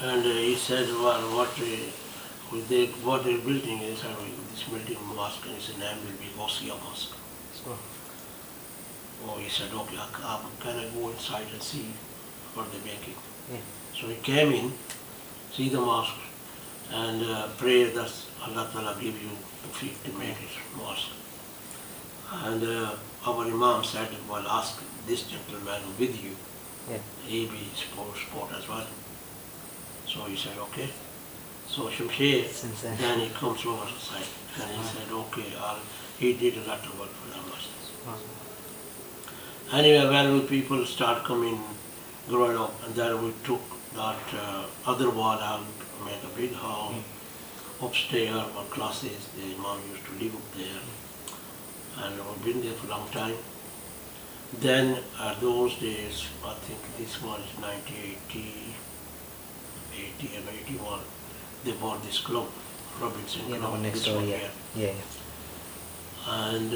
And he said, well, what they're building is, this building mosque, and his name will be Ghausia Mosque. Oh, he said, okay, can I go inside and see what they're making? Yeah. So he came in, see the mosque, and pray that Allah Ta'ala give you the feet to make it mosque. And our Imam said, well, ask this gentleman with you, Yeah. he be sport as well. So he said, okay. So Shamsher, Since then. then he comes over the side, and he said, okay, he did a lot of work for the mosque. Anyway, when people start coming, growing up, and then we took that other wall out, made a big hall, upstairs for classes. The Imam used to live up there, and we've been there for a long time. Then those days, I think this was 1980, 80 and 81, they bought this club, Robinson Yeah, Club, next this door, one yeah. here. Yeah. And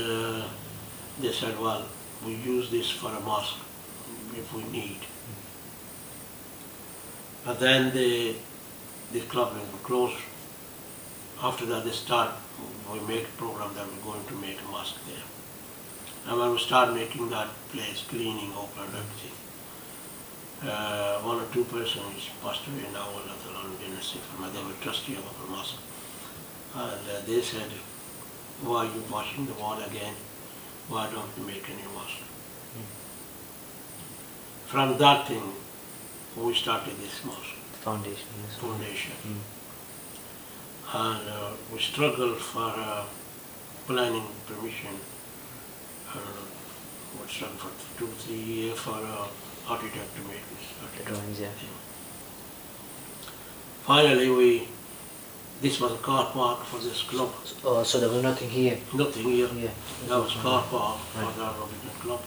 they said, well, we use this for a mosque if we need. But then the club will close. After that we make a program that we're going to make a mosque there. And when we start making that place, cleaning up and everything, one or two persons passed away now, they were trustee of the mosque. And they said, why are you washing the wall again? Why don't you make a new mosque? From that thing, we started this mosque. Foundation. Foundation. And we struggled for planning permission. We struggled for 2-3 years for architect to make this. The drawings, yeah. Finally, this was a car park for this club. Oh, so there was nothing here? Nothing here. Yeah. That was car park Right. for the Robinson Club.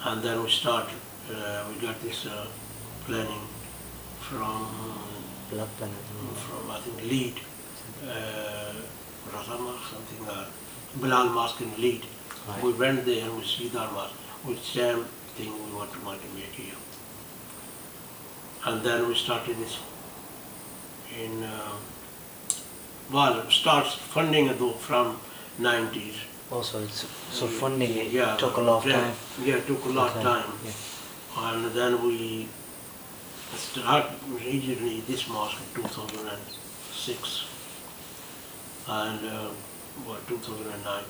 And then we started, we got this planning from Blood planet. I think Lead, Razama, something Bilal Mosque in Lead. Right. We went there and we see that mosque, with same thing we want to make here. And then we started this in, it starts funding from 90s. Also, so funding it Yeah, took a lot of yeah, time. Yeah, it took a lot of time. Yeah. And then we started originally this mosque in 2006. And 2009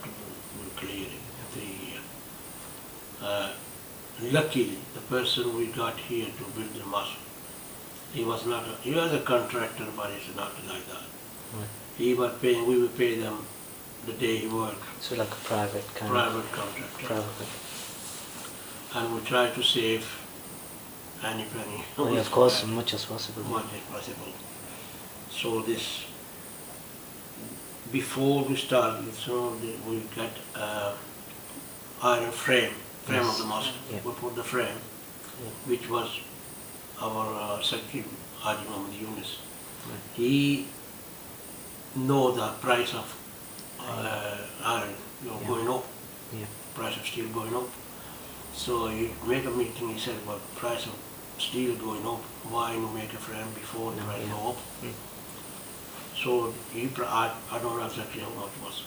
we cleared it, 3 years. Luckily, the person we got here to build the mosque, he was a contractor, but it's not like that. Right. We would pay them the day he worked. So like a private kind Private contractor. Private. And we try to save any penny. Oh, yeah, of course, as much as possible. Much as possible. So this, before we started, we got iron frame Yes. of the mosque. Yeah. We put the frame, which was our Secretary Haji Muhammad Yunus. Right. He know the price of iron going up, Yeah. price of steel going up. So he made a meeting, he said, well, price of steel going up, why not make a frame before the price go up? So I don't know exactly how much it was.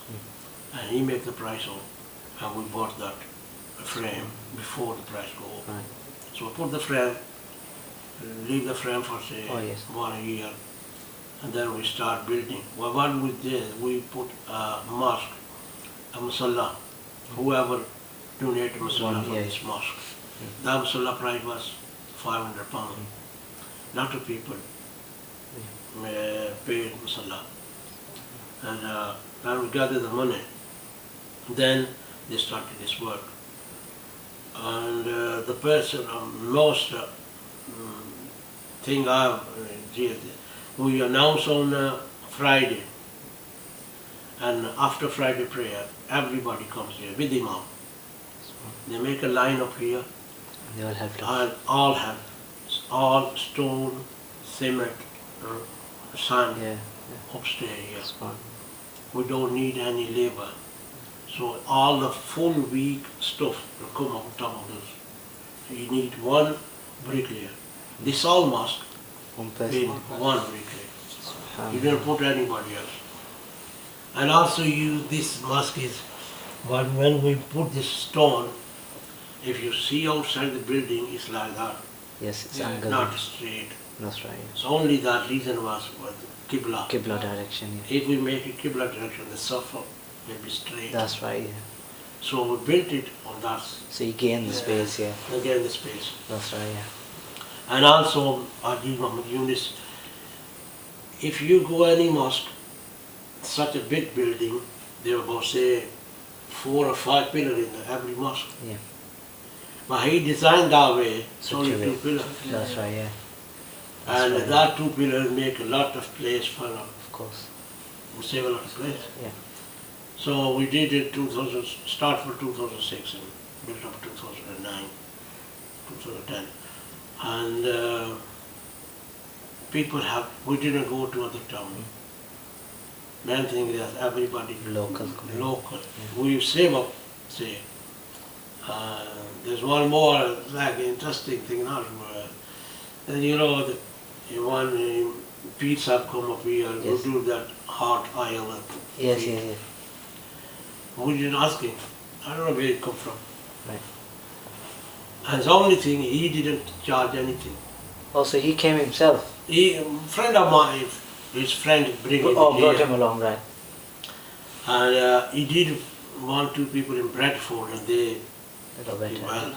And he made the price up, and we bought that frame before the price go up. Right. So we put the frame, leave the frame for say 1 year, and then we start building. Well, what we did, we put a mosque, a musalla, whoever donated a musalla for this mosque. That musalla price was £500. Lot of people paid musalla. And when we gathered the money, then they started this work. And the person, most thing we announce on Friday, and after Friday prayer, everybody comes here with the Imam. They make a line up here, They all have to. and all stone, cement, sand upstairs here. Spot. We don't need any labor. So all the full week stuff will come on top of this. You need one bricklayer. This all mosque, One with person. one bricklayer. You don't put anybody else. And also this mosque is, but when we put this stone, if you see outside the building, it's like that, Yes, it's angled. not straight. That's right. So only that reason was Qibla. Qibla direction. Yeah. If we make it Qibla direction, the Safa will be straight. That's right. Yeah. So we built it on that. So you gain the space. Yeah. Again, the space. That's right. Yeah. And also, Yunus, if you go any mosque, such a big building, there are about say 4 or 5 pillars in every mosque. Yeah. But he designed that way, it's Such only a 2 way. pillars. That's right. Yeah. And right. that 2 pillars make a lot of place for Of course. save a lot of place. Yeah. So we did it 2000, start for 2006 and built up 2009, 2010. And we didn't go to other towns. Main thing is everybody Local. local. Yeah. We save up, say. There's one more like interesting thing now. And you know, one pizza come up here, Yes. we do that hot aisle. Yes. Yes. Yes. We didn't ask him. I don't know where it come from. Right. And the only thing, he didn't charge anything. Also, he came himself. Friend of mine, his friend bring him Oh, here. brought him along, right? And he did 1-2 people in Bradford, and they Little better. did well,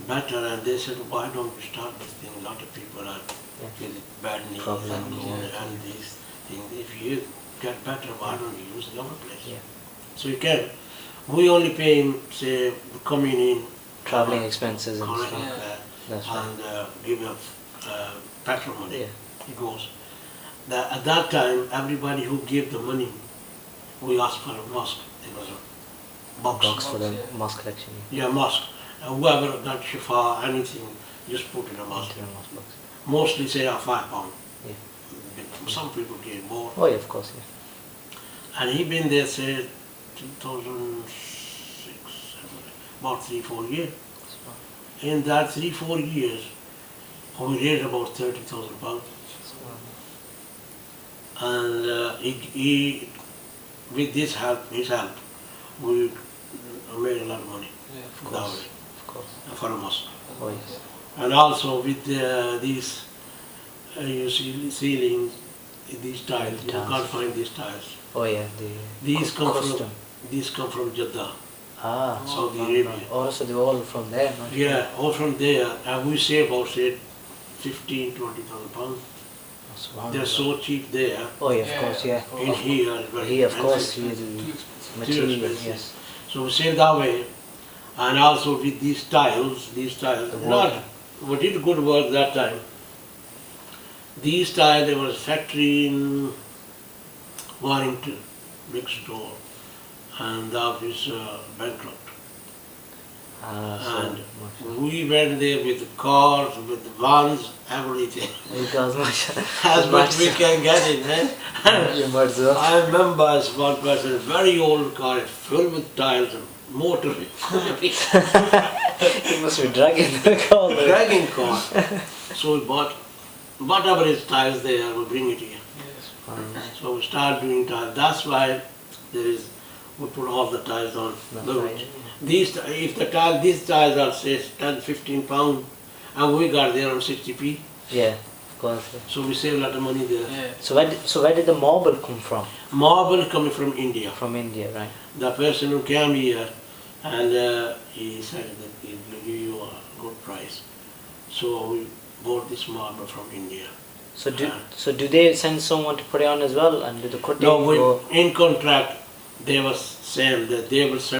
better, and they said, why don't we start this thing? A lot of people are Yeah. with bad knees Problems, and these things. If you get better, why don't you use the other place? Yeah. So you can. We only pay him, say, coming in, Traveling expenses and correct, stuff. That's right. and give him petrol money. Yeah. He goes. At that time, everybody who gave the money, we asked for a mosque. It was a box. For the mosque collection. Yeah, mosque. And whoever got shifa, anything, just put in a mosque. Into the mosque box. Mostly say £5. Yeah. Some people gave more. Oh, yeah, of course. Yeah. And he been there, say, 2006, about 3-4 years. In that 3-4 years, we raised about £30,000. And he, with his help, we made a lot of money Of that course. way, Of course. for a mosque. Oh, yes. And also with these, you see, ceilings, these tiles, you Tiles. can't find these tiles. Oh, yeah. These come custom. from Jeddah, Ah. Saudi Arabia. Oh, so they were all from there, no? Yeah, all from there, and we save about say 15,000-20,000 pounds. They're so cheap there. Oh, yeah, of course, yeah. In here, it's very Here, of expensive. course, Too here expensive. the material, expensive. yes. So we save that way, and also with these tiles, The not, work. we did good work that time. These tiles, there was a factory in Warrington, big store, and that is bankrupt. Ah, And so we went there with the cars, with the vans, everything, because much. as much we can get in. You might as well. I remember as one person, a very old car, filled with tiles and motor. You must be dragging the car. there. Dragging car. So we bought whatever is tiles there, we bring it here. So we start doing tiles. That's why we put all the tiles on. That's Look, right. these tiles are say 10-15 pounds, and we got there on 60p. Yeah, of course. Yeah. So we save a lot of money there. Yeah. So where did the marble come from? Marble coming from India. From India, right? The person who came here, and he said that he will give you a good price. So we bought this marble from India. So do they send someone to put it on as well, and do the cutting? No, or- in contract, they were saying that they will send